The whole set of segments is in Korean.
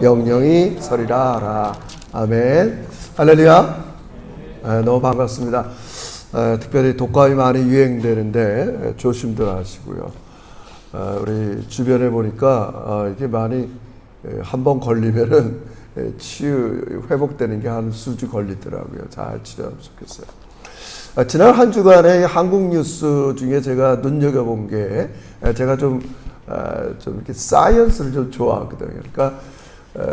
영영이 서리라 하라. 아멘. 할렐루야. 너무 반갑습니다. 특별히 독감이 많이 유행되는데 조심들 하시고요. 우리 주변에 보니까 이게 많이 한번 걸리면은 회복되는 게 한 수주 걸리더라고요. 잘 치료하면 좋겠어요. 지난 한 주간의 한국 뉴스 중에 제가 눈여겨본 게 제가 좀 이렇게 사이언스를 좀 좋아하거든요. 그러니까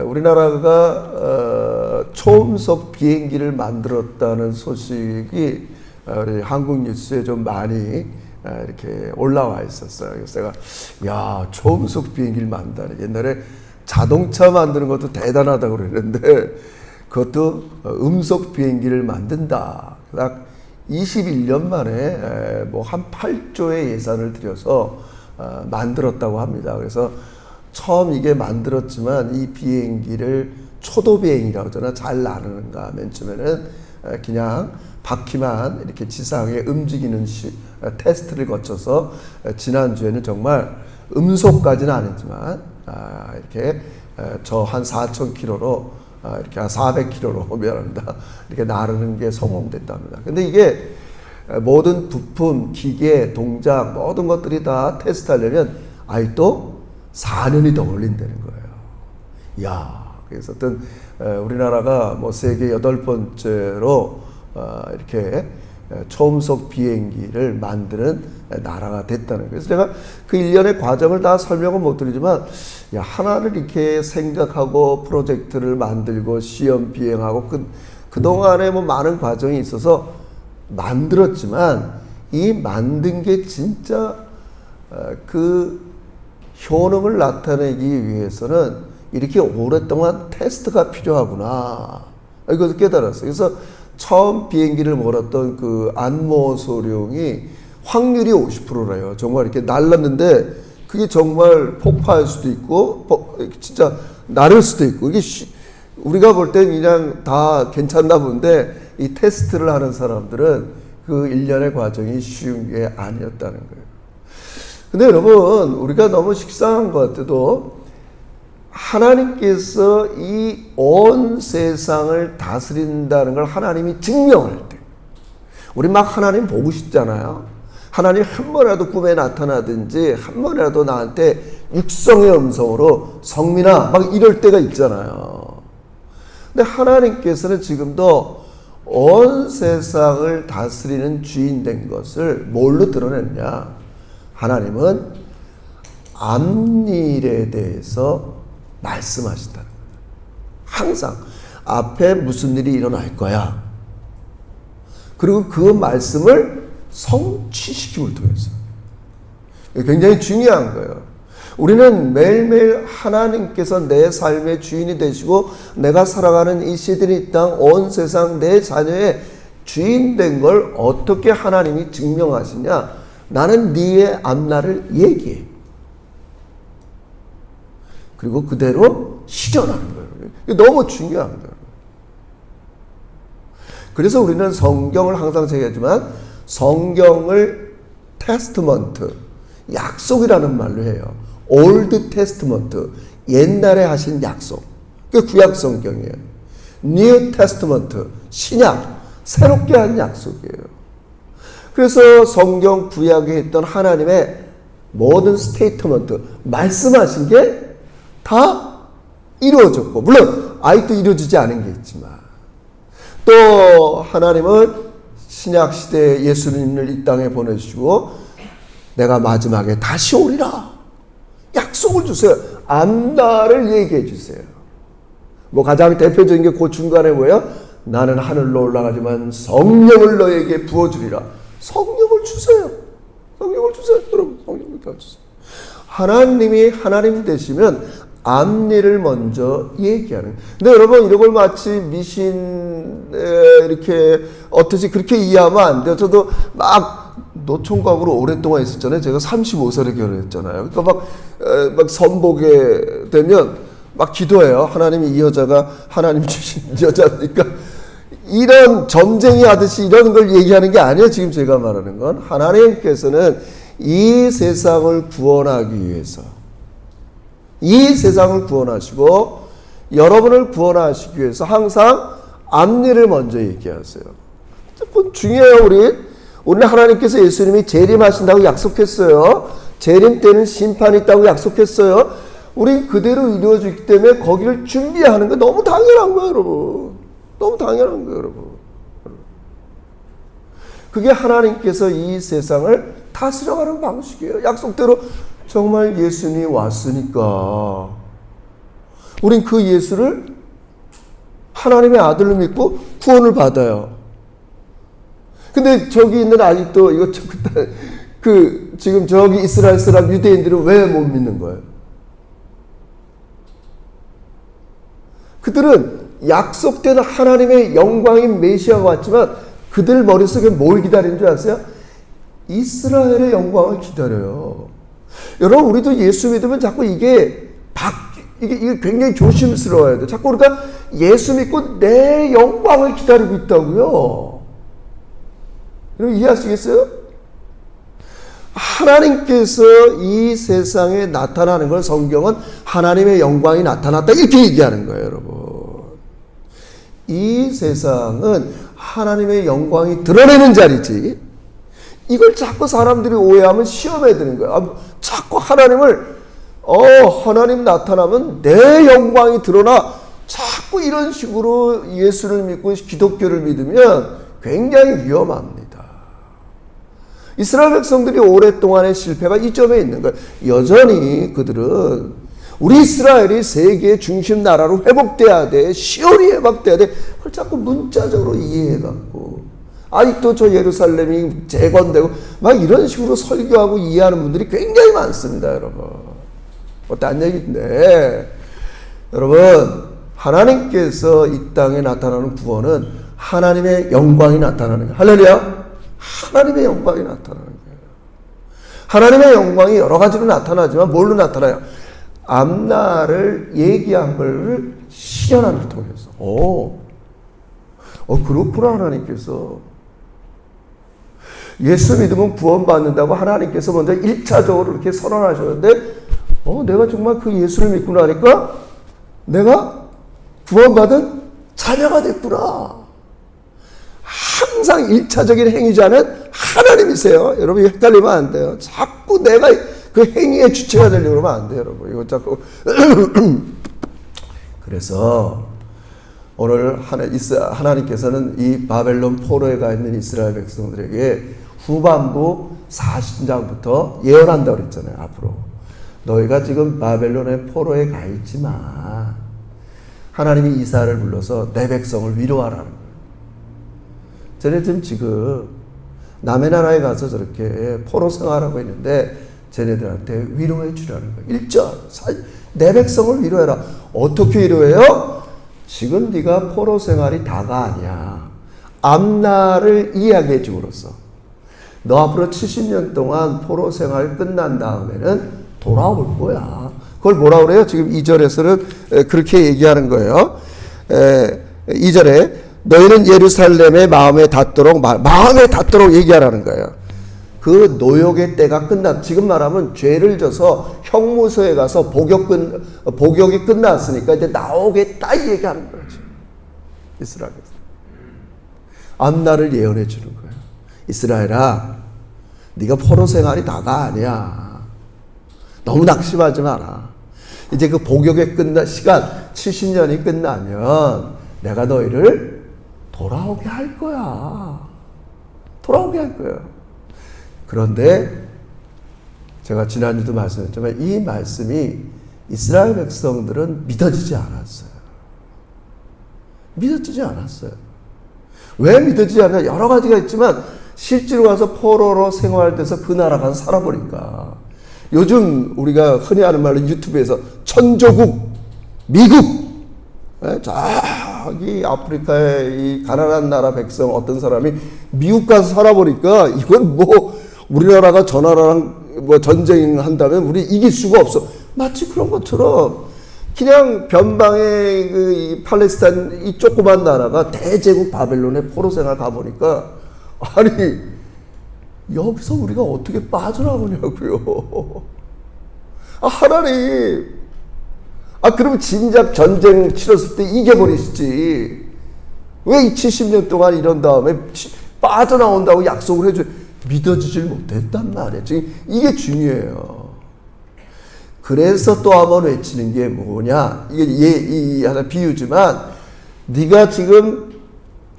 우리나라가 초음속 비행기를 만들었다는 소식이 우리 한국 뉴스에 좀 많이 이렇게 올라와 있었어요. 그래서 제가 야, 초음속 비행기를 만든다니. 옛날에 자동차 만드는 것도 대단하다고 그랬는데 그것도 음속 비행기를 만든다. 딱 21년 만에 뭐 한 8조의 예산을 들여서 만들었다고 합니다. 그래서 처음 이게 만들었지만 이 비행기를 초도 비행이라고 하잖아. 잘 나르는가. 맨 처음에는 그냥 바퀴만 이렇게 지상에 움직이는 테스트를 거쳐서 지난주에는 정말 음속까지는 아니지만 이렇게 저 한 4,000km로 이렇게 한 400km로 미안합니다. 이렇게 나르는 게 성공됐답니다. 근데 이게 모든 부품, 기계, 동작 모든 것들이 다 테스트하려면 또 4년이 더 걸린다는 거예요. 이야, 그래서 어떤 우리나라가 뭐 세계 8번째로 이렇게 초음속 비행기를 만드는 나라가 됐다는 거예요. 그래서 제가 그 일련의 과정을 다 설명은 못 드리지만 하나를 이렇게 생각하고 프로젝트를 만들고 시험 비행하고 그동안에 뭐 많은 과정이 있어서 만들었지만 이 만든 게 진짜 그 효능을 나타내기 위해서는 이렇게 오랫동안 테스트가 필요하구나. 이것을 깨달았어요. 그래서 처음 비행기를 몰았던 그 안모소룡이 확률이 50%래요. 정말 이렇게 날랐는데 그게 정말 폭파할 수도 있고 진짜 나를 수도 있고 이게 우리가 볼 땐 그냥 다 괜찮나 본데 이 테스트를 하는 사람들은 그 일련의 과정이 쉬운 게 아니었다는 거예요. 근데 여러분, 우리가 너무 식상한 것 같아도 하나님께서 이 온 세상을 다스린다는 걸 하나님이 증명할 때, 우리 막 하나님 보고 싶잖아요. 하나님 한 번이라도 꿈에 나타나든지 한 번이라도 나한테 육성의 음성으로 성민아 막 이럴 때가 있잖아요. 근데 하나님께서는 지금도 온 세상을 다스리는 주인 된 것을 뭘로 드러냈냐? 하나님은 앞일에 대해서 말씀하신다는 거예요. 항상 앞에 무슨 일이 일어날 거야. 그리고 그 말씀을 성취시킴을 통해서. 굉장히 중요한 거예요. 우리는 매일매일 하나님께서 내 삶의 주인이 되시고 내가 살아가는 이 시드니 땅 온 세상 내 자녀의 주인 된 걸 어떻게 하나님이 증명하시냐? 나는 네의 앞날을 얘기해. 그리고 그대로 실현하는 거예요. 이게 너무 중요한 거예요. 그래서 우리는 성경을 항상 얘기하지만 성경을 테스트먼트, 약속이라는 말로 해요. 올드 테스트먼트, 옛날에 하신 약속. 그게 구약 성경이에요. 뉴 테스트먼트, 신약, 새롭게 한 약속이에요. 그래서 성경 구약에 했던 하나님의 모든 스테이트먼트, 말씀하신 게 다 이루어졌고, 물론 아직도 이루어지지 않은 게 있지만, 또 하나님은 신약 시대에 예수님을 이 땅에 보내주시고 내가 마지막에 다시 오리라 약속을 주세요. 앞날을 얘기해 주세요. 뭐 가장 대표적인 게 그 중간에 뭐예요? 나는 하늘로 올라가지만 성령을 너에게 부어주리라. 성령을 주세요. 성령을 주세요. 여러분, 성령을 다 주세요. 하나님이 하나님 되시면 앞일을 먼저 얘기하는. 근데 여러분, 이런 걸 마치 미신 이렇게 어떻게 그렇게 이해하면 안 돼요. 저도 막 노총각으로 오랫동안 있었잖아요. 제가 35살에 결혼했잖아요. 그러니까 막 선보게 되면 막 기도해요. 하나님이 이 여자가 하나님 주신 여자니까. 이런 점쟁이 하듯이 이런 걸 얘기하는 게 아니에요. 지금 제가 말하는 건 하나님께서는 이 세상을 구원하기 위해서 이 세상을 구원하시고 여러분을 구원하시기 위해서 항상 앞일을 먼저 얘기하세요. 그건 중요해요. 오늘 하나님께서 예수님이 재림하신다고 약속했어요. 재림 때는 심판이 있다고 약속했어요. 우린 그대로 이루어지기 때문에 거기를 준비하는 게 너무 당연한 거예요, 여러분. 너무 당연한 거예요, 여러분. 그게 하나님께서 이 세상을 다스려가는 방식이에요. 약속대로 정말 예수님이 왔으니까 우린 그 예수를 하나님의 아들로 믿고 구원을 받아요. 근데 저기 있는 아직도 이거 지금 저기 이스라엘 사람 유대인들은 왜 못 믿는 거예요? 그들은 약속된 하나님의 영광인 메시아가 왔지만 그들 머릿속에 뭘 기다리는 줄 아세요? 이스라엘의 영광을 기다려요. 여러분, 우리도 예수 믿으면 자꾸 이게 굉장히 조심스러워야 돼. 자꾸 우리가 예수 믿고 내 영광을 기다리고 있다고요. 여러분, 이해하시겠어요? 하나님께서 이 세상에 나타나는 걸 성경은 하나님의 영광이 나타났다 이렇게 얘기하는 거예요, 여러분. 이 세상은 하나님의 영광이 드러내는 자리지. 이걸 자꾸 사람들이 오해하면 시험에 드는 거예요. 자꾸 하나님을 하나님 나타나면 내 영광이 드러나. 자꾸 이런 식으로 예수를 믿고 기독교를 믿으면 굉장히 위험합니다. 이스라엘 백성들이 오랫동안의 실패가 이 점에 있는 거예요. 여전히 그들은 우리 이스라엘이 세계의 중심 나라로 회복돼야 돼. 시온이 회복돼야 돼. 그걸 자꾸 문자적으로 이해해갖고 아직도 저 예루살렘이 재건되고 막 이런 식으로 설교하고 이해하는 분들이 굉장히 많습니다, 여러분. 딴 얘기인데, 여러분, 하나님께서 이 땅에 나타나는 구원은 하나님의 영광이 나타나는 거예요. 할렐루야. 하나님의 영광이 나타나는 거예요. 하나님의 영광이 여러 가지로 나타나지만 뭘로 나타나요? 앞날을 얘기한 걸 실현함을 통해서. 그렇구나. 하나님께서 예수 믿으면 구원받는다고 하나님께서 먼저 1차적으로 이렇게 선언하셨는데 내가 정말 그 예수를 믿고 나니까 내가 구원받은 자녀가 됐구나. 항상 1차적인 행위자는 하나님이세요. 여러분, 헷갈리면 안 돼요. 자꾸 내가 그 행위의 주체가 되려고 그러면 안 돼요, 여러분. 이거 자꾸. 그래서 오늘 하나님께서는 이 바벨론 포로에 가 있는 이스라엘 백성들에게 후반부 40장부터 예언한다고 그랬잖아요. 앞으로 너희가 지금 바벨론의 포로에 가 있지만 하나님이 이사야를 불러서 내 백성을 위로하라는 거예요. 쟤네들은 지금 남의 나라에 가서 저렇게 포로 생활하고 있는데 쟤네들한테 위로해 주라는 거예요. 1절 내 백성을 위로해라. 어떻게 위로해요? 지금 네가 포로 생활이 다가 아니야. 앞날을 이야기해 줌으로써 너 앞으로 70년 동안 포로 생활 끝난 다음에는 돌아올 거야. 그걸 뭐라 그래요? 지금 2절에서는 그렇게 얘기하는 거예요. 2절에 너희는 예루살렘의 마음에 닿도록 얘기하라는 거예요. 그 노역의 때가 지금 말하면 죄를 져서 형무소에 가서 복역이 끝났으니까 이제 나오겠다 얘기하는 거죠. 이스라엘에서. 앞날을 예언해 주는 거예요. 이스라엘아, 네가 포로 생활이 다가 아니야. 너무 낙심하지 마라. 이제 그 복역의 시간 70년이 끝나면 내가 너희를 돌아오게 할 거야. 돌아오게 할 거야. 그런데 제가 지난주도 말씀했지만 이 말씀이 이스라엘 백성들은 믿어지지 않았어요. 믿어지지 않았어요. 왜 믿어지지 않냐? 여러 가지가 있지만 실제로 가서 포로로 생활돼서 그 나라 가서 살아보니까 요즘 우리가 흔히 하는 말로 유튜브에서 천조국, 미국, 저기 아프리카의 이 가난한 나라 백성 어떤 사람이 미국 가서 살아보니까 이건 뭐 우리나라가 저 나라랑 뭐 전쟁한다면 우리 이길 수가 없어. 마치 그런 것처럼 그냥 변방의 이 팔레스타인 이 조그만 나라가 대제국 바벨론의 포로 생활 가보니까 아니 여기서 우리가 어떻게 빠져나오냐고요. 하나님 그러면 진작 전쟁 치렀을 때 이겨버리시지. 왜 이 70년 동안 이런 다음에 빠져나온다고 약속을 해줘. 믿어지질 못했단 말이에요. 지금 이게 중요해요. 그래서 또 한번 외치는 게 뭐냐. 이게 하나 비유지만, 네가 지금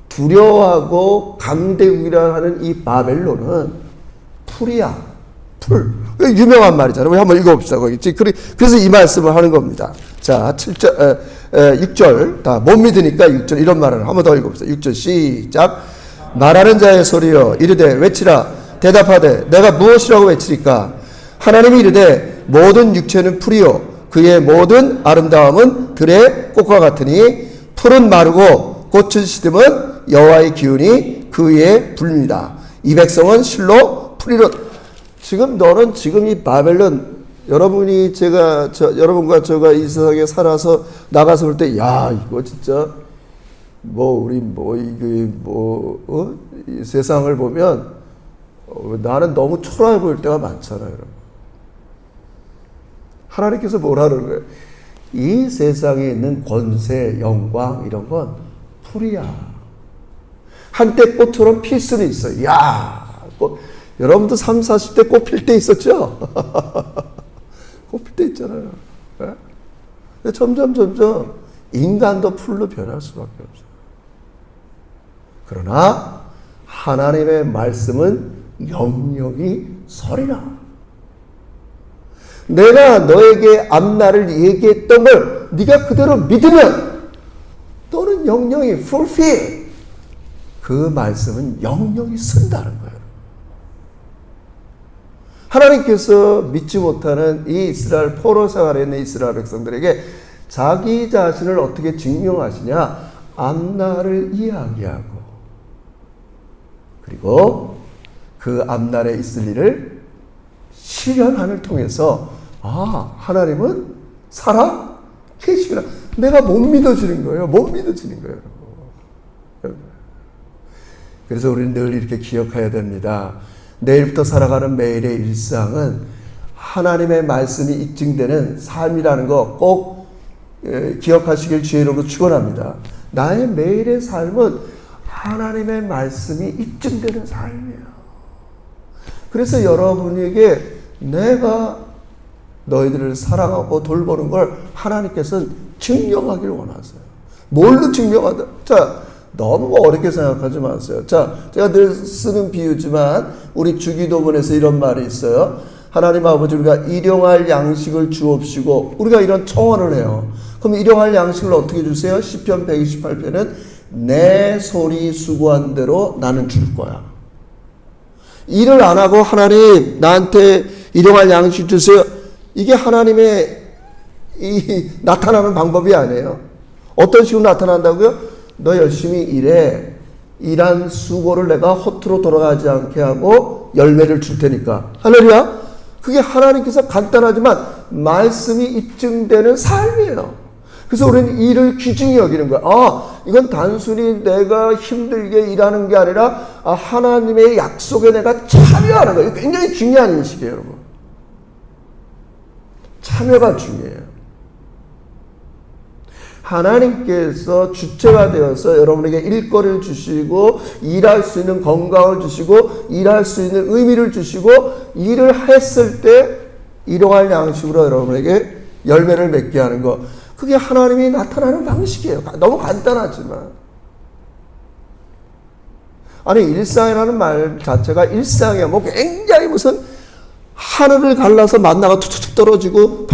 두려워하고 강대국이라 하는 이 바벨론은 풀이야. 풀. 유명한 말이잖아요. 우리 한번 읽어봅시다. 거기. 그래서 이 말씀을 하는 겁니다. 자, 6절. 다 못 믿으니까 6절. 이런 말을 한번 더 읽어봅시다. 6절 시작. 말하는 자의 소리여 이르되 외치라. 대답하되 내가 무엇이라고 외치리까. 하나님이 이르되 모든 육체는 풀이요 그의 모든 아름다움은 들의 꽃과 같으니 풀은 마르고 꽃은 시듬은 여호와의 기운이 그 위에 불립니다. 이 백성은 실로 풀이로. 지금 너는 지금 이 바벨론, 여러분이 여러분과 제가 이 세상에 살아서 나가서 볼 때, 야, 이거 진짜, 이 세상을 보면, 나는 너무 초라해 보일 때가 많잖아요, 여러분. 하나님께서 뭐라는 거예요? 이 세상에 있는 권세, 영광, 이런 건 풀이야. 한때 꽃처럼 필 수는 있어요. 야, 여러분도 30, 40대 꽃 필 때 있었죠? 꽃 필 때 있잖아요. 네? 점점 인간도 풀로 변할 수밖에 없어요. 그러나 하나님의 말씀은 영영이 서리라. 내가 너에게 앞날을 얘기했던 걸 네가 그대로 믿으면 너는 영영이 fulfill. 그 말씀은 영영이 쓴다는 거예요. 하나님께서 믿지 못하는 이 이스라엘 포로 생활에 있는 이스라엘 백성들에게 자기 자신을 어떻게 증명하시냐? 앞날을 이야기하고 그리고 그 앞날에 있을 일을 실현함을 통해서 하나님은 살아 계시구나. 내가 못 믿어지는 거예요. 못 믿어지는 거예요. 그래서 우리는 늘 이렇게 기억해야 됩니다. 내일부터 살아가는 매일의 일상은 하나님의 말씀이 입증되는 삶이라는 거 꼭 기억하시길 주의 이름으로 축원합니다. 나의 매일의 삶은 하나님의 말씀이 입증되는 삶이에요. 그래서 여러분에게 내가 너희들을 사랑하고 돌보는 걸 하나님께서는 증명하길 원하세요. 뭘로 증명하다? 자, 너무 어렵게 생각하지 마세요. 자, 제가 늘 쓰는 비유지만 우리 주기도문에서 이런 말이 있어요. 하나님 아버지, 우리가 일용할 양식을 주옵시고, 우리가 이런 청원을 해요. 그럼 일용할 양식을 어떻게 주세요? 시편 128편은 내 손이 수고한 대로 나는 줄 거야. 일을 안 하고 하나님 나한테 일용할 양식 주세요. 이게 하나님의 나타나는 방법이 아니에요. 어떤 식으로 나타난다고요? 너 열심히 일해. 일한 수고를 내가 허투루 돌아가지 않게 하고 열매를 줄 테니까. 할렐루야. 그게 하나님께서 간단하지만 말씀이 입증되는 삶이에요. 그래서 우리는 일을 귀중히 여기는 거야. 이건 단순히 내가 힘들게 일하는 게 아니라 하나님의 약속에 내가 참여하는 거예요. 굉장히 중요한 인식이에요, 여러분. 참여가 중요해요. 하나님께서 주체가 되어서 여러분에게 일거리를 주시고 일할 수 있는 건강을 주시고 일할 수 있는 의미를 주시고 일을 했을 때 일용할 양식으로 여러분에게 열매를 맺게 하는 것. 그게 하나님이 나타나는 방식이에요. 너무 간단하지만. 아니, 일상이라는 말 자체가 일상이야. 굉장히 무슨 하늘을 갈라서 만나가 툭툭 떨어지고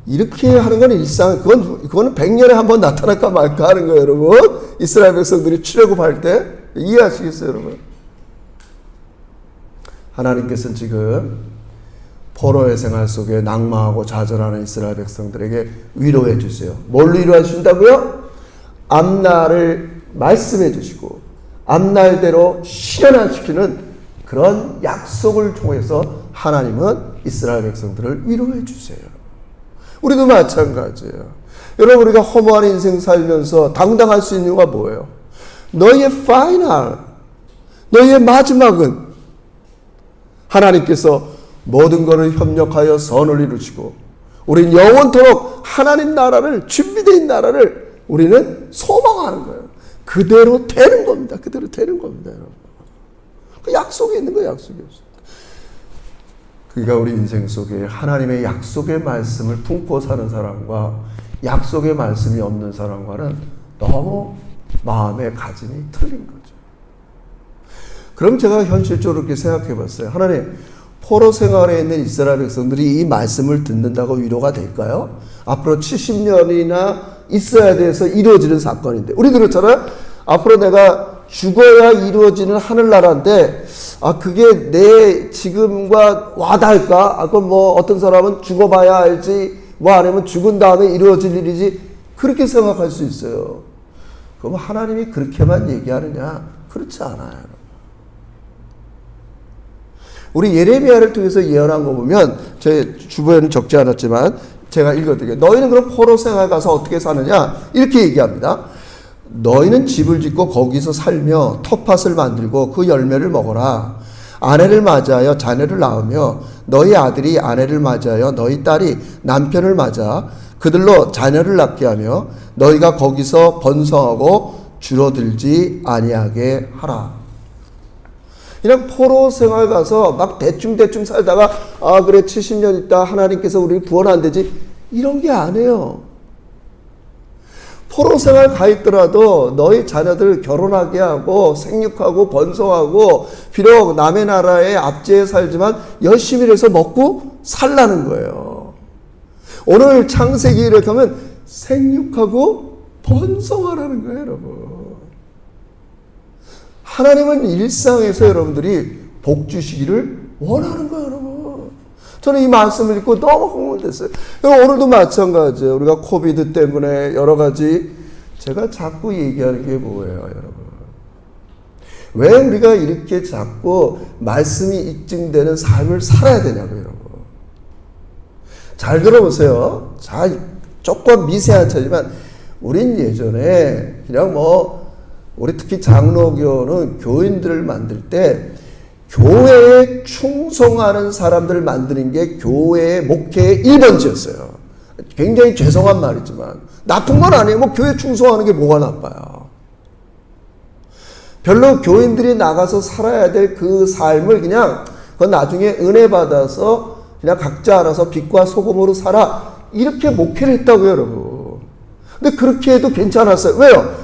이렇게 하는 건 일상. 그거는 100년에 한 번 나타날까 말까 하는 거예요, 여러분. 이스라엘 백성들이 출애굽할 때 이해하시겠어요, 여러분? 하나님께서는 지금 포로의 생활 속에 낙망하고 좌절하는 이스라엘 백성들에게 위로해 주세요. 뭘로 위로해 주신다고요? 앞날을 말씀해 주시고 앞날대로 실현시키는 그런 약속을 통해서 하나님은 이스라엘 백성들을 위로해 주세요. 우리도 마찬가지예요. 여러분, 우리가 허무한 인생 살면서 당당할 수 있는 이유가 뭐예요? 너희의 파이널, 너희의 마지막은 하나님께서 모든 것을 협력하여 선을 이루시고 우리는 영원토록 하나님 나라를, 준비되어 있는 나라를 우리는 소망하는 거예요. 그대로 되는 겁니다. 그대로 되는 겁니다, 여러분. 그 약속에 있는 거예요, 약속이 없어요. 그러니까 우리 인생 속에 하나님의 약속의 말씀을 품고 사는 사람과 약속의 말씀이 없는 사람과는 너무 마음의 가짐이 틀린 거죠. 그럼 제가 현실적으로 이렇게 생각해 봤어요. 하나님, 포로 생활에 있는 이스라엘 백성들이 이 말씀을 듣는다고 위로가 될까요? 앞으로 70년이나 있어야 돼서 이루어지는 사건인데, 우리 그렇잖아요. 앞으로 내가 죽어야 이루어지는 하늘나라인데, 그게 내 지금과 와닿을까? 그건 뭐 어떤 사람은 죽어봐야 알지, 뭐 아니면 죽은 다음에 이루어질 일이지, 그렇게 생각할 수 있어요. 그럼 하나님이 그렇게만 얘기하느냐? 그렇지 않아요. 우리 예레미야를 통해서 예언한 거 보면, 제 주변은 적지 않았지만 제가 읽어드릴게요. 너희는 그럼 포로 생활 가서 어떻게 사느냐? 이렇게 얘기합니다. 너희는 집을 짓고 거기서 살며 텃밭을 만들고 그 열매를 먹어라. 아내를 맞이하여 자녀를 낳으며 너희 아들이 아내를 맞이하여 너희 딸이 남편을 맞아 그들로 자녀를 낳게 하며 너희가 거기서 번성하고 줄어들지 아니하게 하라. 그냥 포로 생활 가서 막 대충 살다가 그래 70년 있다 하나님께서 우리를 구원 안 되지, 이런 게 아니에요. 포로 생활 가 있더라도 너희 자녀들 결혼하게 하고 생육하고 번성하고 비록 남의 나라에 압제해 살지만 열심히 해서 먹고 살라는 거예요. 오늘 창세기 이렇게 하면 생육하고 번성하라는 거예요, 여러분. 하나님은 일상에서 여러분들이 복 주시기를 원하는 거예요, 여러분. 저는 이 말씀을 읽고 너무 흥분됐어요. 오늘도 마찬가지예요. 우리가 코비드 때문에 여러 가지, 제가 자꾸 얘기하는 게 뭐예요, 여러분? 왜 우리가 이렇게 자꾸 말씀이 입증되는 삶을 살아야 되냐고요, 여러분. 잘 들어보세요. 조금 미세한 차이지만 우린 예전에 그냥 우리 특히 장로교는 교인들을 만들 때 교회에 충성하는 사람들을 만드는 게 교회의 목회의 1번지였어요. 굉장히 죄송한 말이지만 나쁜 건 아니에요. 교회 충성하는 게 뭐가 나빠요. 별로 교인들이 나가서 살아야 될 그 삶을 그건 나중에 은혜 받아서 그냥 각자 알아서 빛과 소금으로 살아, 이렇게 목회를 했다고요, 여러분. 근데 그렇게 해도 괜찮았어요. 왜요?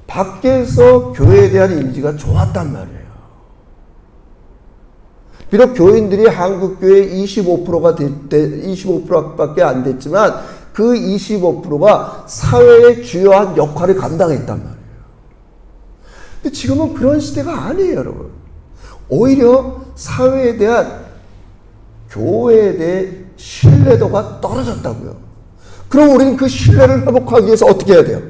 밖에서 교회에 대한 이미지가 좋았단 말이에요. 비록 교인들이 한국교회 25%밖에 안 됐지만 그 25%가 사회의 주요한 역할을 감당했단 말이에요. 근데 지금은 그런 시대가 아니에요, 여러분. 오히려 사회에 대한, 교회에 대해 신뢰도가 떨어졌다고요. 그럼 우리는 그 신뢰를 회복하기 위해서 어떻게 해야 돼요?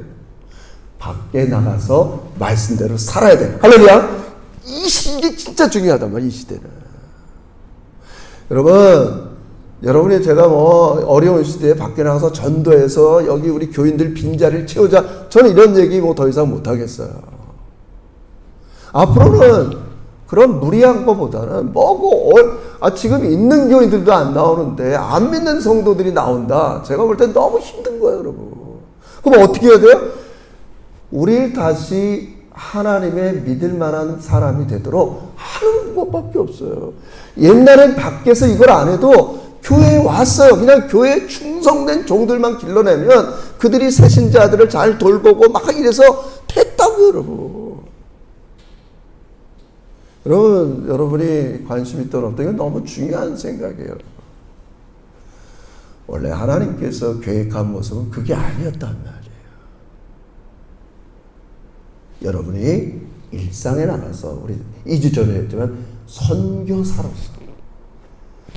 밖에 나가서 말씀대로 살아야 돼요. 할렐루야. 이게 진짜 중요하단 말이에요, 이 시대는. 여러분이 제가 어려운 시대에 밖에 나가서 전도해서 여기 우리 교인들 빈자리를 채우자, 저는 이런 얘기 더 이상 못 하겠어요. 앞으로는 그런 무리한 것보다는 지금 있는 교인들도 안 나오는데 안 믿는 성도들이 나온다. 제가 볼 땐 너무 힘든 거예요, 여러분. 그럼 어떻게 해야 돼요? 우리를 다시 하나님의 믿을 만한 사람이 되도록 하는 것밖에 없어요. 옛날엔 밖에서 이걸 안 해도 교회에 왔어요. 그냥 교회에 충성된 종들만 길러내면 그들이 새신자들을 잘 돌보고 막 이래서 됐다고요, 여러분. 여러분이 관심 있던 없던 이건 너무 중요한 생각이에요. 원래 하나님께서 계획한 모습은 그게 아니었단 말이에요. 여러분이 일상에 나가서, 우리 2주 전에 했지만 선교사로서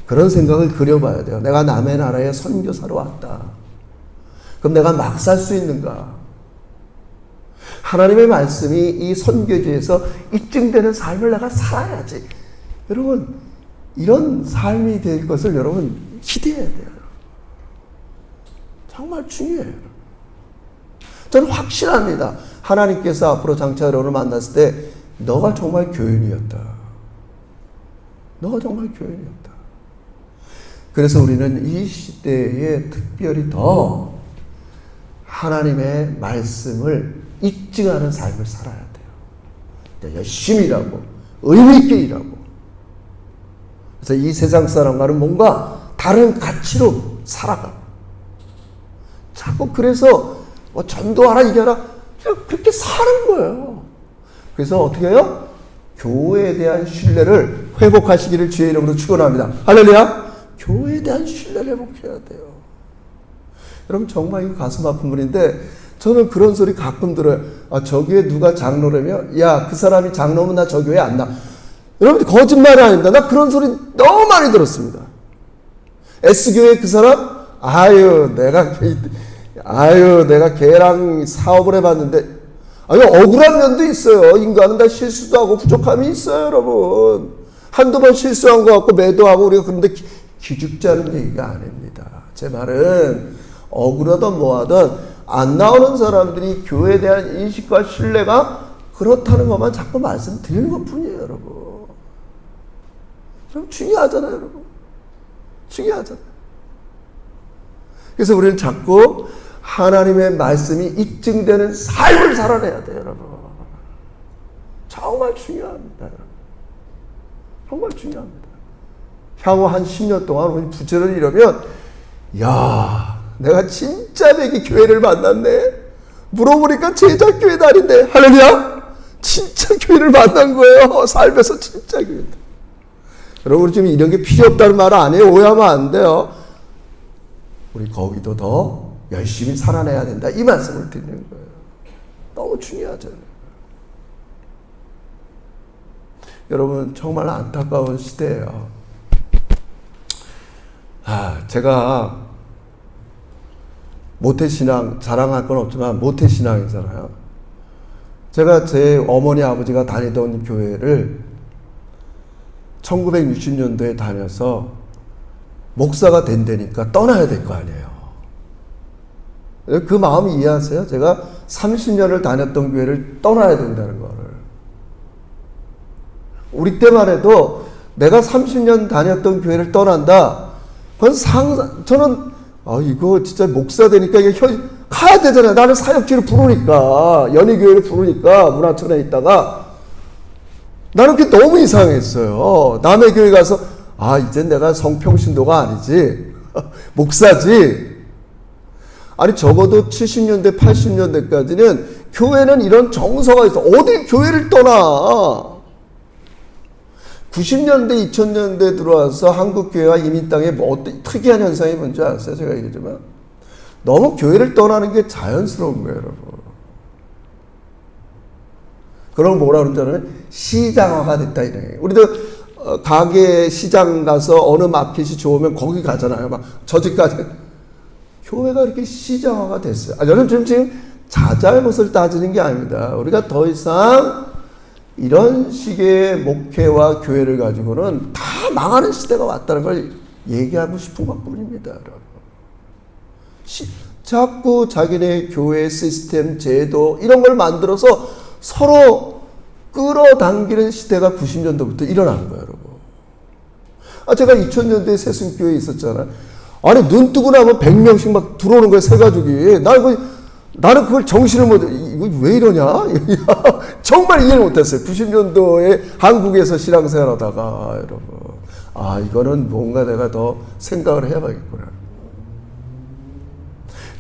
그런 생각을 그려봐야 돼요. 내가 남의 나라에 선교사로 왔다. 그럼 내가 막 살 수 있는가? 하나님의 말씀이 이 선교지에서 입증되는 삶을 내가 살아야지. 여러분, 이런 삶이 될 것을 여러분 기대해야 돼요. 정말 중요해요. 저는 확신합니다. 하나님께서 앞으로 장차 여러분을 만났을 때 너가 정말 교인이었다. 너가 정말 교인이었다. 그래서 우리는 이 시대에 특별히 더 하나님의 말씀을 입증하는 삶을 살아야 돼요. 열심히 일하고 의미 있게 일하고. 그래서 이 세상 사람과는 뭔가 다른 가치로 살아가. 자꾸 그래서 뭐 전도하라 이게 하라 그냥 그렇게 사는 거예요. 그래서 어떻게 해요? 교회에 대한 신뢰를 회복하시기를 주의 이름으로 축원합니다. 할렐루야. 교회에 대한 신뢰를 회복해야 돼요. 여러분 정말 이거 가슴 아픈 분인데 저는 그런 소리 가끔 들어요. 아, 저 교회 누가 장로라며? 야, 그 사람이 장로면 나 저 교회 안 나. 여러분 거짓말이 아닙니다. 나 그런 소리 너무 많이 들었습니다. S교회 그 사람? 내가 걔랑 사업을 해봤는데 아니 억울한 면도 있어요. 인간은 다 실수도 하고 부족함이 있어요, 여러분. 한두 번 실수한 것 같고 매도하고 우리가 그런데 기죽자는 얘기가 아닙니다. 제 말은 억울하든 뭐하든 안 나오는 사람들이 교회에 대한 인식과 신뢰가 그렇다는 것만 자꾸 말씀드리는 것 뿐이에요, 여러분. 좀 중요하잖아요, 여러분. 중요하잖아요. 그래서 우리는 자꾸 하나님의 말씀이 입증되는 삶을 살아내야 돼요, 여러분. 정말 중요합니다, 여러분. 정말 중요합니다. 향후 한 10년 동안 우리 부채를 이러면, 야, 내가 진짜 내게 교회를 만났네? 물어보니까 제자교회 다닌대. 할렐루야! 진짜 교회를 만난 거예요. 삶에서 진짜 교회다. 여러분, 지금 이런 게 필요 없다는 말 아니에요. 오해하면 안 돼요. 우리 거기도 더 열심히 살아내야 된다. 이 말씀을 드리는 거예요. 너무 중요하잖아요. 여러분, 정말 안타까운 시대예요. 제가 모태신앙 자랑할 건 없지만 모태신앙이잖아요. 제가 제 어머니 아버지가 다니던 교회를 1960년도에 다녀서 목사가 된다니까 떠나야 될 거 아니에요. 그 마음 이해하세요? 제가 30년을 다녔던 교회를 떠나야 된다는 거를. 우리 때만 해도 내가 30년 다녔던 교회를 떠난다. 그건 저는 이거 진짜 목사 되니까 이게 가야 되잖아요. 나는 사역지를 부르니까, 연희교회를 부르니까 문화촌에 있다가 나는 그게 너무 이상했어요. 남의 교회 가서 이젠 내가 성평신도가 아니지 목사지. 아니 적어도 70년대 80년대까지는 교회는 이런 정서가 있어. 어디 교회를 떠나. 90년대 2000년대 들어와서 한국 교회와 이민 땅에 뭐 어떤 특이한 현상이 뭔지 아세요? 제가 얘기하지만 너무 교회를 떠나는 게 자연스러운 거예요, 여러분. 그런 걸 뭐라 그러는지 알아요? 시장화가 됐다 이런 얘기예요. 우리도 가게 시장 가서 어느 마켓이 좋으면 거기 가잖아요. 막 저 집까지. 교회가 이렇게 시장화가 됐어요. 여러분 지금 자잘못을 따지는 게 아닙니다. 우리가 더 이상 이런 식의 목회와 교회를 가지고는 다 망하는 시대가 왔다는 걸 얘기하고 싶은 것뿐입니다, 여러분. 자꾸 자기네 교회 시스템, 제도 이런 걸 만들어서 서로 끌어당기는 시대가 90년도부터 일어난 거예요, 여러분. 제가 2000년대에 새순교회에 있었잖아요. 아니 눈 뜨고 나면 100명씩 막 들어오는 거예요, 새 가족이. 나는 그걸 정신을 못, 이거 왜 이러냐? 정말 이해를 못했어요. 90년도에 한국에서 신앙생활 하다가, 여러분. 이거는 뭔가 내가 더 생각을 해봐야겠구나.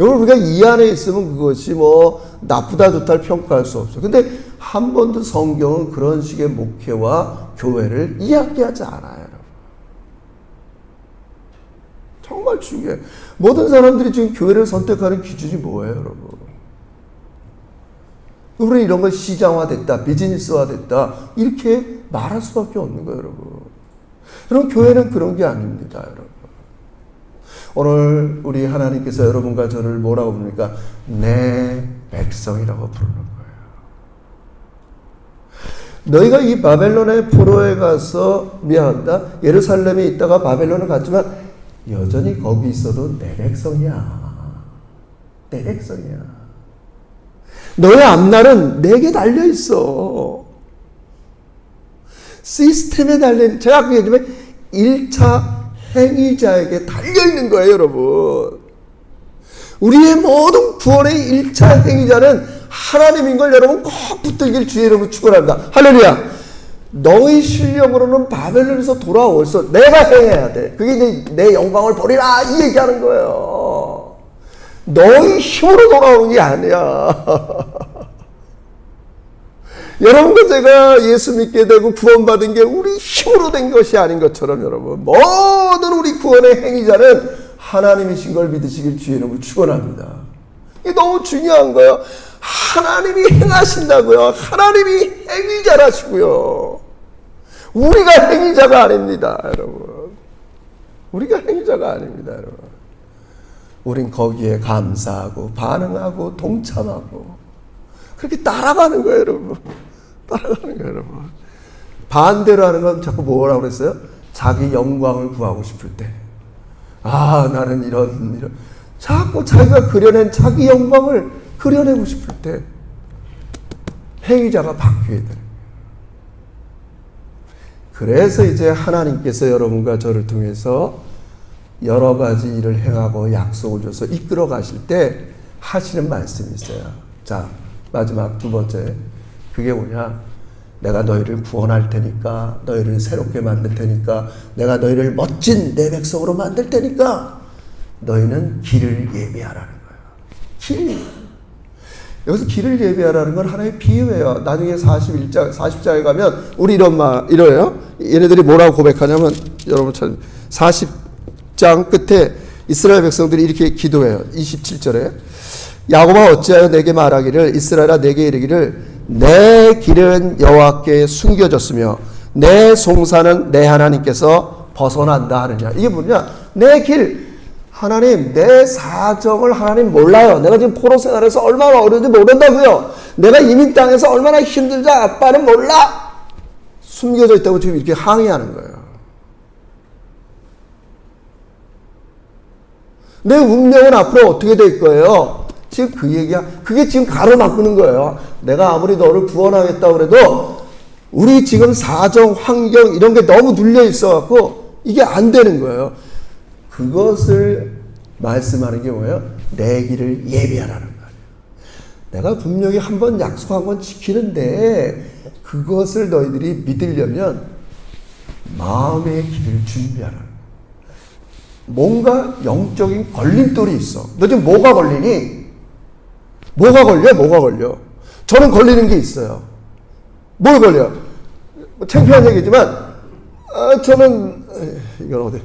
여러분, 우리가 이 안에 있으면 그것이 뭐, 나쁘다 좋다를 평가할 수 없어요. 근데 한 번도 성경은 그런 식의 목회와 교회를 이야기하지 않아요, 여러분. 정말 중요해요. 모든 사람들이 지금 교회를 선택하는 기준이 뭐예요, 여러분? 우리는 이런 걸 시장화됐다, 비즈니스화됐다 이렇게 말할 수밖에 없는 거예요, 여러분. 여러분, 교회는 그런 게 아닙니다, 여러분. 오늘 우리 하나님께서 여러분과 저를 뭐라고 부릅니까? 내 백성이라고 부르는 거예요. 너희가 이 바벨론의 포로에 가서 예루살렘에 있다가 바벨론을 갔지만 여전히 거기 있어도 내 백성이야. 내 백성이야. 너의 앞날은 내게 달려있어. 시스템에 달려있는, 제가 아까 얘기했지만 1차 행위자에게 달려있는 거예요, 여러분. 우리의 모든 구원의 1차 행위자는 하나님인 걸 여러분 꼭 붙들길 주의 이름으로 축원합니다. 할렐루야. 너희 실력으로는 바벨론에서 돌아올 수 내가 행해야 돼. 그게 내 영광을 버리라 이 얘기하는 거예요. 너희 힘으로 돌아오는 게 아니야. 여러분과 제가 예수 믿게 되고 구원받은 게 우리 힘으로 된 것이 아닌 것처럼 여러분 모든 우리 구원의 행위자는 하나님이신 걸 믿으시길 주의 이름으로 축원합니다. 이게 너무 중요한 거예요. 하나님이 행하신다고요. 하나님이 행위자라시고요. 우리가 행위자가 아닙니다, 여러분. 우리가 행위자가 아닙니다, 여러분. 우린 거기에 감사하고 반응하고 동참하고 그렇게 따라가는 거예요, 여러분. 따라가는 거예요, 여러분. 반대로 하는 건 자꾸 뭐라고 그랬어요? 자기 영광을 구하고 싶을 때. 아, 나는 이런. 자꾸 자기가 그려낸 자기 영광을 그려내고 싶을 때 행위자가 바뀌어야 돼요. 그래서 이제 하나님께서 여러분과 저를 통해서 여러 가지 일을 행하고 약속을 줘서 이끌어 가실 때 하시는 말씀이 있어요. 자, 마지막 두 번째. 그게 뭐냐? 내가 너희를 구원할 테니까, 너희를 새롭게 만들 테니까, 내가 너희를 멋진 내 백성으로 만들 테니까 너희는 길을 예비하라는 거예요. 길. 여기서 길을 예비하라는 건 하나의 비유예요. 나중에 40장에 가면 우리 이래요. 얘네들이 뭐라고 고백하냐면 여러분 40장 끝에 이스라엘 백성들이 이렇게 기도해요. 27절에 야곱아 어찌하여 내게 말하기를 이스라엘아 내게 이르기를 내 길은 여호와께 숨겨졌으며 내 송사는 내 하나님께서 벗어난다 하느냐. 이게 뭐냐? 내 길, 하나님, 내 사정을 하나님 몰라요. 내가 지금 포로 생활에서 얼마나 어려운지 모른다고요. 내가 이민 땅에서 얼마나 힘들지 아빠는 몰라. 숨겨져 있다고 지금 이렇게 항의하는 거예요. 내 운명은 앞으로 어떻게 될 거예요? 지금 그 얘기야. 그게 지금 가로막는 거예요. 내가 아무리 너를 구원하겠다고 그래도 우리 지금 사정, 환경 이런 게 너무 눌려 있어갖고 이게 안 되는 거예요. 그것을 말씀하는 게 뭐예요? 내 길을 예비하라는 말이에요. 내가 분명히 한번 약속한 건 지키는데 그것을 너희들이 믿으려면 마음의 길을 준비하라는 거예요. 뭔가 영적인 걸림돌이 있어. 너 지금 뭐가 걸리니? 뭐가 걸려? 저는 걸리는 게 있어요. 뭘 걸려? 창피한 얘기지만 저는 이건 어디?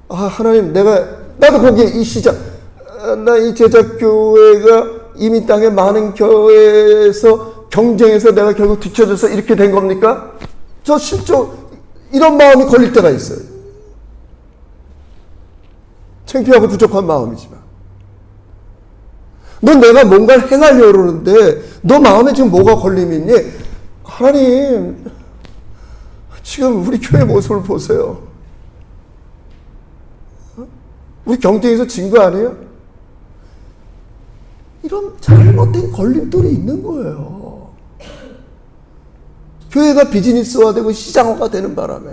하나님 나도 거기에 이 시작 나 이 제작교회가 이민 땅의 많은 교회에서 경쟁해서 내가 결국 뒤쳐져서 이렇게 된 겁니까? 저 실제 이런 마음이 걸릴 때가 있어요. 창피하고 부족한 마음이지만 넌 내가 뭔가를 행하려고 그러는데 너 마음에 지금 뭐가 걸림이 있니? 하나님 지금 우리 교회 모습을 보세요. 우리 경쟁에서 진 거 아니에요? 이런 잘못된 걸림돌이 있는 거예요. 교회가 비즈니스화되고 시장화가 되는 바람에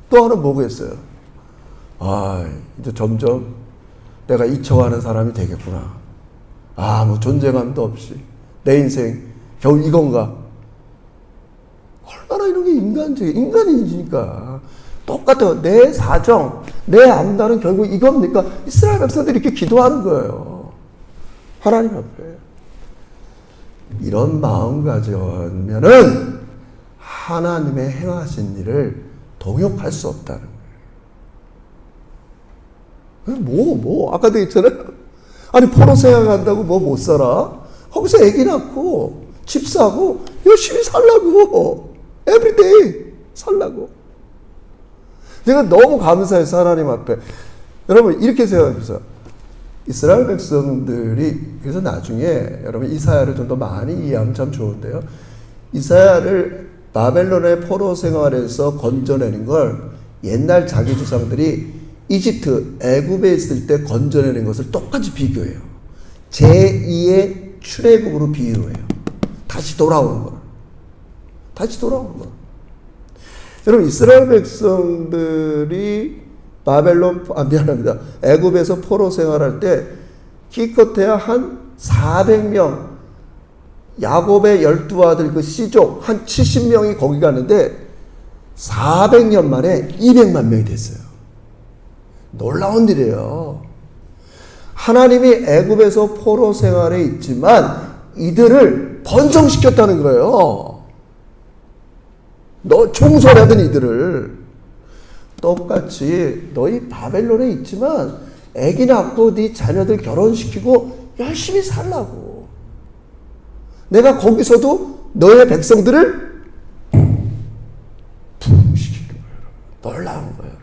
또 하나는 뭐겠어요? 이제 점점 내가 잊혀가는 사람이 되겠구나. 뭐 존재감도 없이 내 인생 겨우 이건가? 얼마나 이런 게 인간이니까 똑같아요. 내 사정, 내 안다는 결국 이겁니까? 이스라엘 백성들이 이렇게 기도하는 거예요. 하나님 앞에. 이런 마음 가지면은 하나님의 행하신 일을 동역할 수 없다는 거예요. 아까도 했잖아요. 아니, 포로 생활한다고 못 살아? 거기서 애기 낳고, 집 사고, 열심히 살라고. 에브리데이 살라고. 제가 너무 감사해서 하나님 앞에. 여러분, 이렇게 생각해보세요. 이스라엘 백성들이, 그래서 나중에 여러분 이사야를 좀 더 많이 이해하면 참 좋은데요. 이사야를 바벨론의 포로 생활에서 건져내는 걸 옛날 자기 조상들이 이집트, 애굽에 있을 때 건져내는 것을 똑같이 비교해요. 제2의 출애굽으로 비유해요. 다시 돌아오는 거. 여러분 이스라엘 백성들이 미안합니다. 애굽에서 포로 생활할 때 기껏해야 한 400명, 야곱의 12아들 그 씨족 한 70명이 거기 가는데 400년 만에 200만 명이 됐어요. 놀라운 일이에요. 하나님이 애굽에서 포로 생활에 있지만 이들을 번성시켰다는 거예요. 너 총설하던 이들을. 똑같이 너희 바벨론에 있지만 애기 낳고 네 자녀들 결혼시키고 열심히 살라고. 내가 거기서도 너의 백성들을 부흥시키는 거예요. 놀라운 거예요.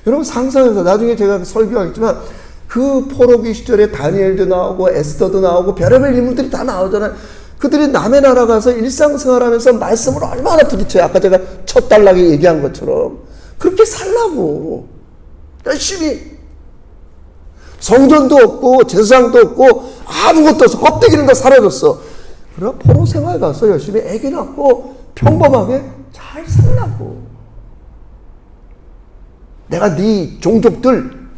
여러분 상상해서 나중에 제가 설교하겠지만 그 포로기 시절에 다니엘도 나오고 에스더도 나오고 별의별 인물들이 다 나오잖아요. 그들이 남의 나라 가서 일상생활하면서 말씀을 얼마나 부딪혀요. 아까 제가 첫 단락에 얘기한 것처럼 그렇게 살라고 열심히. 성전도 없고 제사장도 없고 아무것도 없어. 껍데기는 다 사라졌어. 그러나 포로 생활 가서 열심히 애기 낳고 평범하게 잘 살라고. 내가 네 종족들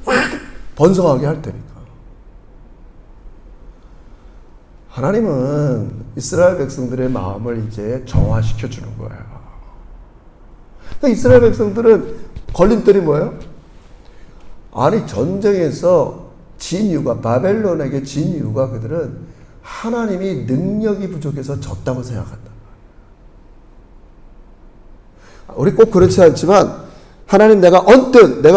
번성하게 할 테니까. 하나님은 이스라엘 백성들의 마음을 이제 정화시켜 주는 거예요. 그러니까 이스라엘 백성들은 걸림돌이 뭐예요? 아니 전쟁에서 진 이유가, 바벨론에게 진 이유가 그들은 하나님이 능력이 부족해서 졌다고 생각한다. 우리 꼭 그렇지 않지만 하나님 내가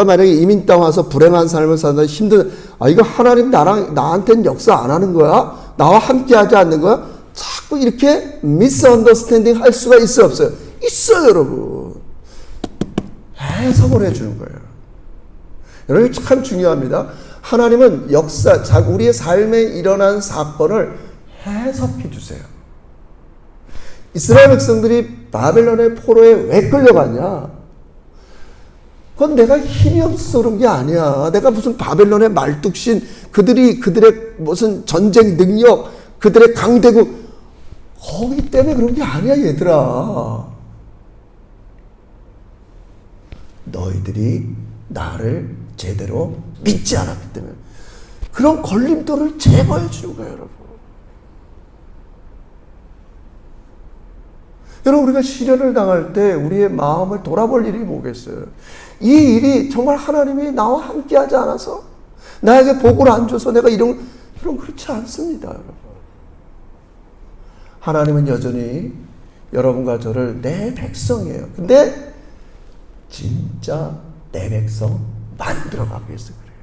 만약에 이민 땅 와서 불행한 삶을 산다, 힘든, 이거 하나님 나한테는 역사 안 하는 거야? 나와 함께 하지 않는 거야? 자꾸 이렇게 미스언더스탠딩 할 수가 있어요, 없어요? 있어요, 여러분. 해석을 해주는 거예요. 여러분, 참 중요합니다. 하나님은 우리의 삶에 일어난 사건을 해석해 주세요. 이스라엘 백성들이 바벨론의 포로에 왜 끌려갔냐? 그건 내가 힘이 없어서 그런 게 아니야. 내가 무슨 바벨론의 말뚝신, 그들의 무슨 전쟁 능력, 그들의 강대국, 거기 때문에 그런 게 아니야, 얘들아. 너희들이 나를 제대로 믿지 않았기 때문에. 그런 걸림돌을 제거해 주는 거예요, 여러분. 여러분, 우리가 시련을 당할 때 우리의 마음을 돌아볼 일이 뭐겠어요? 이 일이 정말 하나님이 나와 함께 하지 않아서, 나에게 복을 안 줘서 내가 여러분, 그렇지 않습니다, 여러분. 하나님은 여전히 여러분과 저를 내 백성이에요. 근데 진짜 내 백성 만들어가기 위해서 그래요.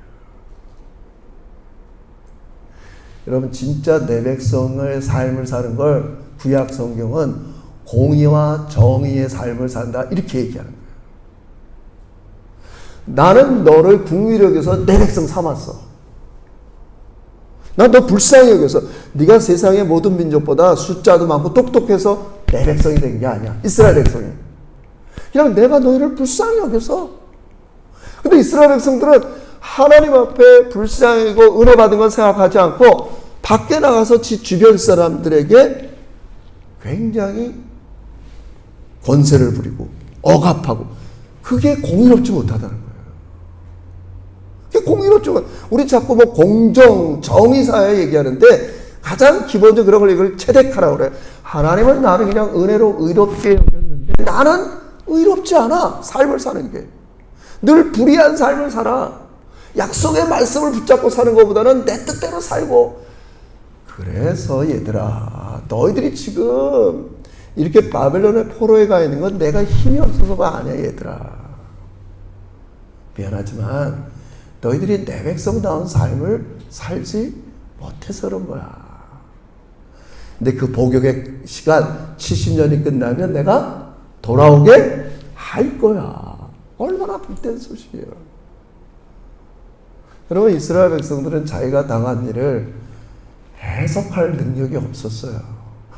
여러분, 진짜 내 백성의 삶을 사는 걸 구약 성경은 공의와 정의의 삶을 산다, 이렇게 얘기하는 거예요. 나는 너를 궁휼히 여겨서 내 백성 삼았어. 난 너 불쌍히 여겨서. 네가 세상의 모든 민족보다 숫자도 많고 똑똑해서 내 백성이 된 게 아니야. 이스라엘 백성이. 그냥 내가 너희를 불쌍히 여겨서. 근데 이스라엘 백성들은 하나님 앞에 불쌍히 여기고 은혜 받은 건 생각하지 않고 밖에 나가서 주변 사람들에게 굉장히 권세를 부리고 억압하고, 그게 공의롭지 못하다는 거예요. 그게 공의롭지 못. 우리 자꾸 뭐 공정, 정의 사회 얘기하는데 가장 기본적으로 그런 걸 이걸 체득하라고 그래요. 하나님은 나를 그냥 은혜로 의롭게 여겼는데 나는 의롭지 않아. 삶을 사는 게. 늘 불의한 삶을 살아. 약속의 말씀을 붙잡고 사는 것보다는 내 뜻대로 살고. 그래서 얘들아, 너희들이 지금 이렇게 바벨론의 포로에 가 있는 건 내가 힘이 없어서가 아니야, 얘들아. 미안하지만 너희들이 내 백성다운 삶을 살지 못해서 그런 거야. 근데 그 복역의 시간 70년이 끝나면 내가 돌아오게 할 거야. 얼마나 복된 소식이에요. 여러분, 이스라엘 백성들은 자기가 당한 일을 해석할 능력이 없었어요.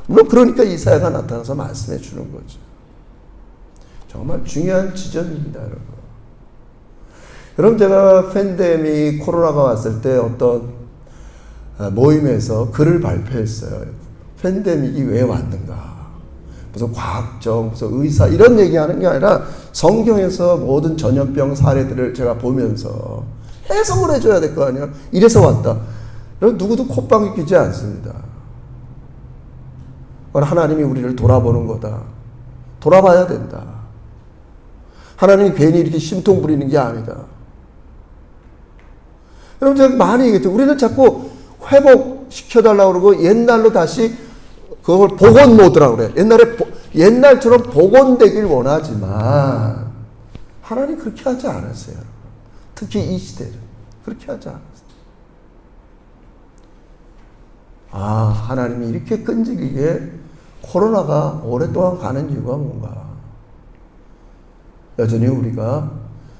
물론 그러니까 이사야가 나타나서 말씀해 주는 거죠. 정말 중요한 지점입니다, 여러분. 여러분, 제가 팬데믹 코로나가 왔을 때 어떤 모임에서 글을 발표했어요. 팬데믹이 왜 왔는가? 무슨 과학적, 무슨 의사 이런 얘기하는 게 아니라 성경에서 모든 전염병 사례들을 제가 보면서 해석을 해줘야 될 거 아니에요. 이래서 왔다. 누구도 콧방귀 뀌지 않습니다. 그건 하나님이 우리를 돌아보는 거다. 돌아봐야 된다. 하나님이 괜히 이렇게 심통 부리는 게 아니다. 여러분 제가 많이 얘기했죠. 우리는 자꾸 회복시켜달라고 그러고 옛날로 다시 그걸 복원 모드라고 그래. 옛날처럼 복원되길 원하지만 하나님 그렇게 하지 않았어요. 특히 이 시대는 그렇게 하지 않았어요. 하나님이 이렇게 끈질기게 코로나가 오랫동안 가는 이유가 뭔가? 여전히 우리가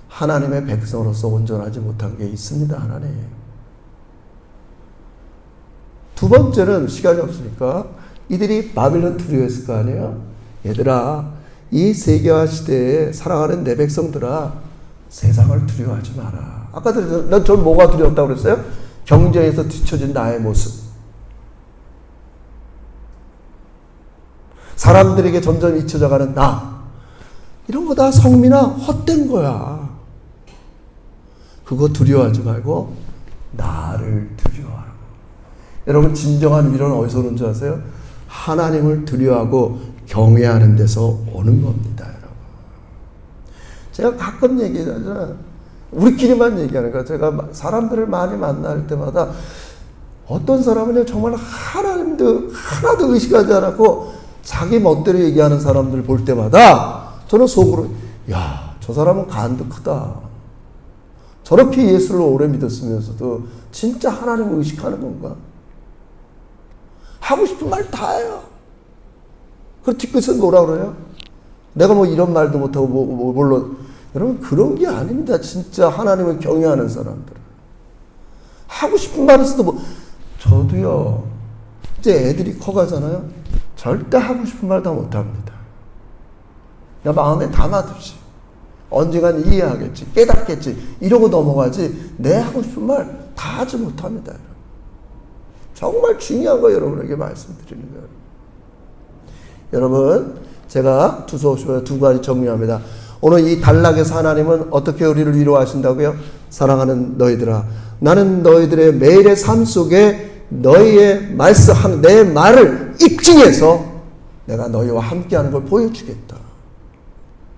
하나님의 백성으로서 온전하지 못한 게 있습니다. 하나님. 두 번째는 시간이 없으니까 이들이 바빌론 두려워했을 거 아니에요? 얘들아, 이 세계화 시대에 살아가는 내 백성들아, 세상을 두려워하지 마라. 아까 전 뭐가 두려웠다고 그랬어요? 경쟁에서 뒤처진 나의 모습. 사람들에게 점점 잊혀져가는 나. 이런 거 다 성미나 헛된 거야. 그거 두려워하지 말고 나를 두려워하라고. 여러분 진정한 위로는 어디서 오는 줄 아세요? 하나님을 두려워하고 경외하는 데서 오는 겁니다. 여러분. 제가 가끔 얘기하잖아요. 우리끼리만 얘기하는 거야. 제가 사람들을 많이 만날 때마다 어떤 사람은 정말 하나님도 하나도 의식하지 않았고 자기 멋대로 얘기하는 사람들 볼 때마다 저는 속으로 야, 저 사람은 간도 크다. 저렇게 예수를 오래 믿었으면서도 진짜 하나님을 의식하는 건가? 하고 싶은 말 다 해요. 그리고 뒤끝은 뭐라 그래요? 내가 뭐 이런 말도 못하고 물론 여러분 그런 게 아닙니다. 진짜 하나님을 경외하는 사람들은 하고 싶은 말을 써도 저도요. 이제 애들이 커가잖아요. 절대 하고 싶은 말 다 못합니다. 그냥 마음에 담아두지. 언젠간 이해하겠지, 깨닫겠지 이러고 넘어가지 내 하고 싶은 말 다 하지 못합니다. 정말 중요한 거 여러분에게 말씀드리는 거예요. 여러분 제가 두 가지 정리합니다. 오늘 이 단락에서 하나님은 어떻게 우리를 위로하신다고요? 사랑하는 너희들아, 나는 너희들의 매일의 삶 속에 너희의 말씀, 내 말을 입증해서 내가 너희와 함께하는 걸 보여주겠다.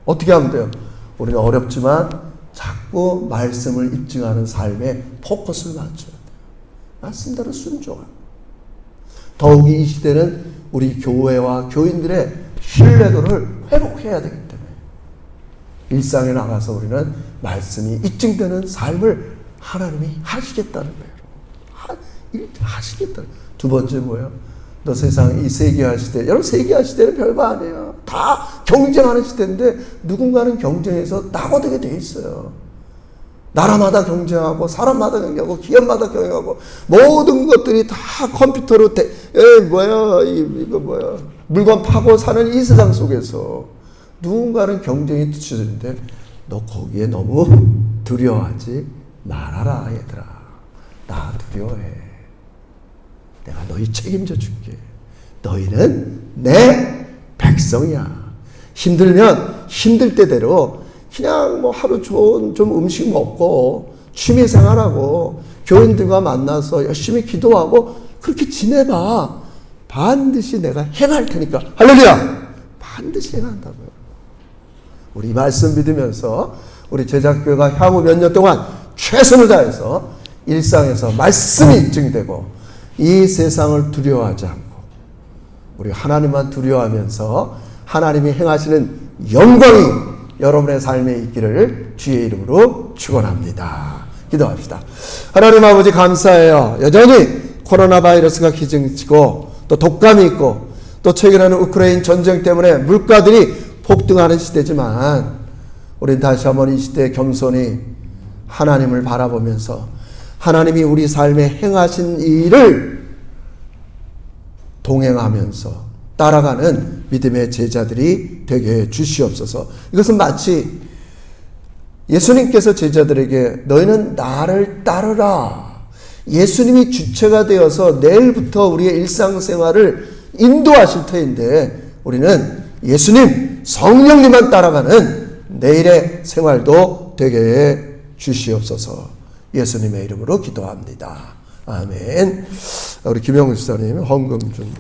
어떻게 하면 돼요? 우리는 어렵지만 자꾸 말씀을 입증하는 삶에 포커스를 맞춰야 돼요. 말씀대로 순종하고. 더욱이 이 시대는 우리 교회와 교인들의 신뢰도를 회복해야 되기 때문에 일상에 나가서 우리는 말씀이 입증되는 삶을 하나님이 하시겠다는 거예요. 하시겠다. 두 번째 뭐예요? 너 세상 이 세계화 시대, 여러분 세계화 시대는 별거 아니에요. 다 경쟁하는 시대인데 누군가는 경쟁해서 나고되게 돼 있어요. 나라마다 경쟁하고 사람마다 경쟁하고 기업마다 경쟁하고 모든 것들이 다 컴퓨터로 물건 파고 사는 이 세상 속에서 누군가는 경쟁이 뒤쳐지는데 너 거기에 너무 두려워하지 말아라 얘들아. 나 두려워해. 내가 너희 책임져 줄게. 너희는 내 백성이야. 힘들면 힘들 때대로 그냥 뭐 하루 좋은 좀 음식 먹고 취미 생활하고 교인들과 만나서 열심히 기도하고 그렇게 지내봐. 반드시 내가 행할 테니까. 할렐루야! 반드시 행한다고요. 우리 말씀 믿으면서 우리 제작교회가 향후 몇 년 동안 최선을 다해서 일상에서 말씀이 입증되고 이 세상을 두려워하지 않고 우리 하나님만 두려워하면서 하나님이 행하시는 영광이 여러분의 삶에 있기를 주의 이름으로 축원합니다. 기도합시다. 하나님 아버지 감사해요. 여전히 코로나 바이러스가 기승치고 또 독감이 있고 또 최근에는 우크라이나 전쟁 때문에 물가들이 폭등하는 시대지만 우리는 다시 한번 이 시대에 겸손히 하나님을 바라보면서 하나님이 우리 삶에 행하신 일을 동행하면서 따라가는 믿음의 제자들이 되게 해 주시옵소서. 이것은 마치 예수님께서 제자들에게 너희는 나를 따르라. 예수님이 주체가 되어서 내일부터 우리의 일상생활을 인도하실 터인데 우리는 예수님, 성령님만 따라가는 내일의 생활도 되게 해 주시옵소서. 예수님의 이름으로 기도합니다. 아멘. 우리 김영우 집사님 헌금 좀